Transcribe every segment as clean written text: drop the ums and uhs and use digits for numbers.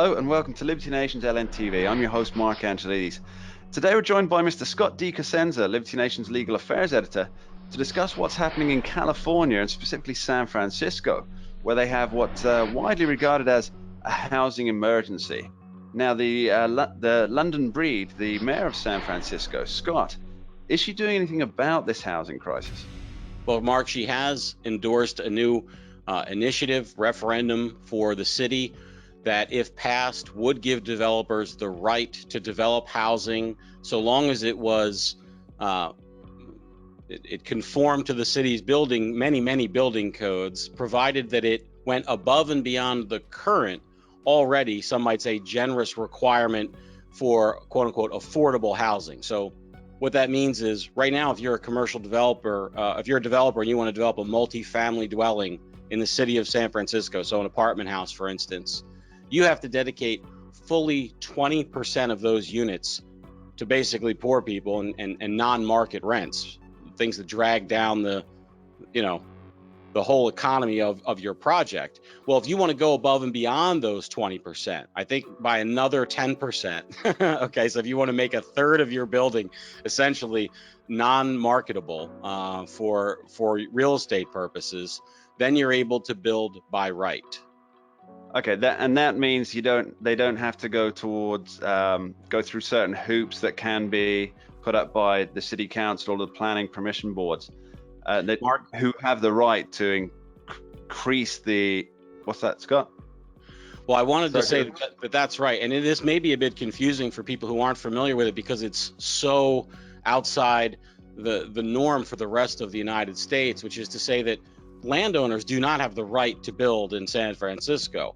Hello and welcome to Liberty Nations LNTV. I'm your host, Mark Angelides. Today we're joined by Mr. Scott DeCosenza, Liberty Nations Legal Affairs Editor, to discuss what's happening in California and specifically San Francisco, where they have what's widely regarded as a housing emergency. Now, the London Breed, the mayor of San Francisco, Scott, is she doing anything about this housing crisis? Well, Mark, she has endorsed a new initiative, referendum for the city that, if passed, would give developers the right to develop housing so long as it was it conformed to the city's many building codes, provided that it went above and beyond the current, already, some might say, generous requirement for quote unquote affordable housing. So what that means is, right now, if you're a commercial developer, if you're a developer and you want to develop a multi-family dwelling in the city of San Francisco, so an apartment house, for instance, you have to dedicate fully 20% of those units to basically poor people and non-market rents, things that drag down the whole economy of your project. Well, if you want to go above and beyond those 20%, I think by another 10%, okay, so if you want to make a third of your building essentially non-marketable for real estate purposes, then you're able to build by right. Okay, that means they don't have to go through certain hoops that can be put up by the city council or the planning permission boards, who have the right to increase what's that, Scott? Well, I wanted to say that that's right, and this may be a bit confusing for people who aren't familiar with it because it's so outside the norm for the rest of the United States, which is to say that landowners do not have the right to build in San Francisco.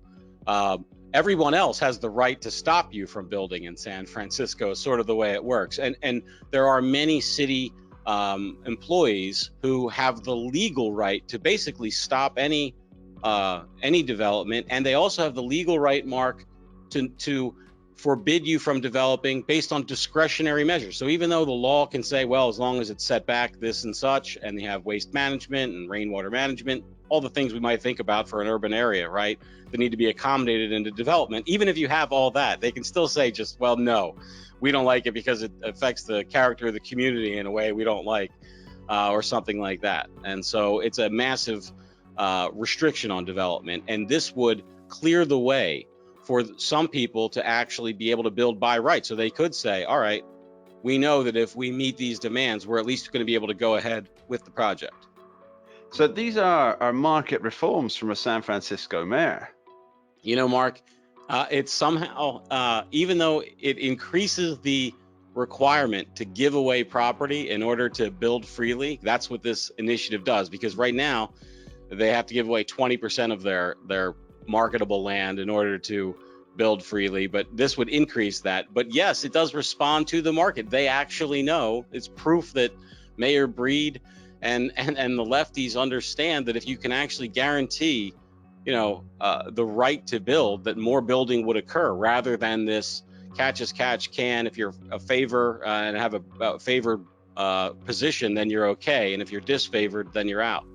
Everyone else has the right to stop you from building in San Francisco, is sort of the way it works. And there are many city employees who have the legal right to basically stop any development, and they also have the legal right, Mark, to forbid you from developing based on discretionary measures. So even though the law can say, well, as long as it's set back this and such, and they have waste management and rainwater management, all the things we might think about for an urban area, right, that need to be accommodated into development, even if you have all that, they can still say just, well, no, we don't like it because it affects the character of the community in a way we don't like, or something like that. And so it's a massive restriction on development, and this would clear the way for some people to actually be able to build by right. So they could say, all right, we know that if we meet these demands, we're at least going to be able to go ahead with the project. So these are market reforms from a San Francisco mayor. You know, Mark, it's somehow, even though it increases the requirement to give away property in order to build freely, that's what this initiative does, because right now they have to give away 20% of their marketable land in order to build freely, but this would increase that. But yes, it does respond to the market. They actually know. It's proof that Mayor Breed and the lefties understand that if you can actually guarantee, the right to build, that more building would occur, rather than this catch as catch can. If you're a favor and have a favored position, then you're okay, and if you're disfavored, then you're out.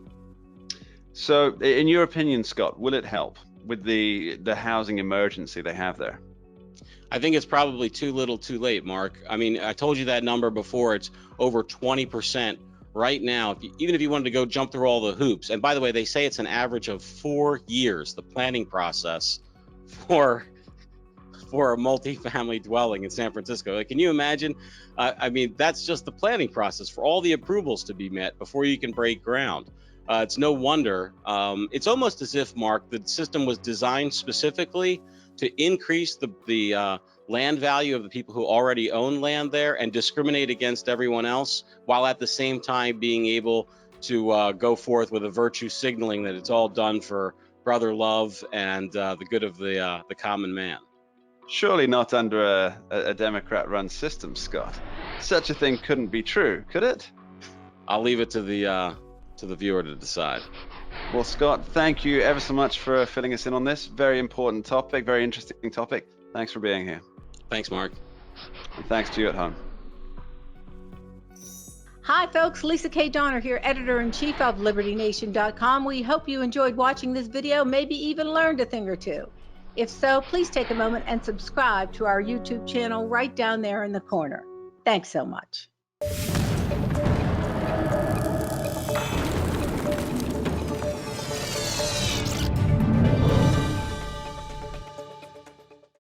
So in your opinion, Scott, will it help with the housing emergency they have there? I think it's probably too little too late, Mark. I mean, I told you that number before. It's over 20% right now. Even if you wanted to go jump through all the hoops, and by the way, they say it's an average of 4 years, the planning process for a multi-family dwelling in San Francisco. Like, can you imagine? I mean, that's just the planning process for all the approvals to be met before you can break ground. It's no wonder. It's almost as if, Mark, the system was designed specifically to increase the land value of the people who already own land there and discriminate against everyone else, while at the same time being able to go forth with a virtue signaling that it's all done for brother love and the good of the common man. Surely not under a Democrat-run system, Scott. Such a thing couldn't be true, could it? I'll leave it to the viewer to decide. Well, Scott, thank you ever so much for filling us in on this very important topic, very interesting topic. Thanks for being here. Thanks, Mark. And thanks to you at home. Hi, folks. Lisa K. Donner here, editor-in-chief of LibertyNation.com. We hope you enjoyed watching this video, maybe even learned a thing or two. If so, please take a moment and subscribe to our YouTube channel right down there in the corner. Thanks so much.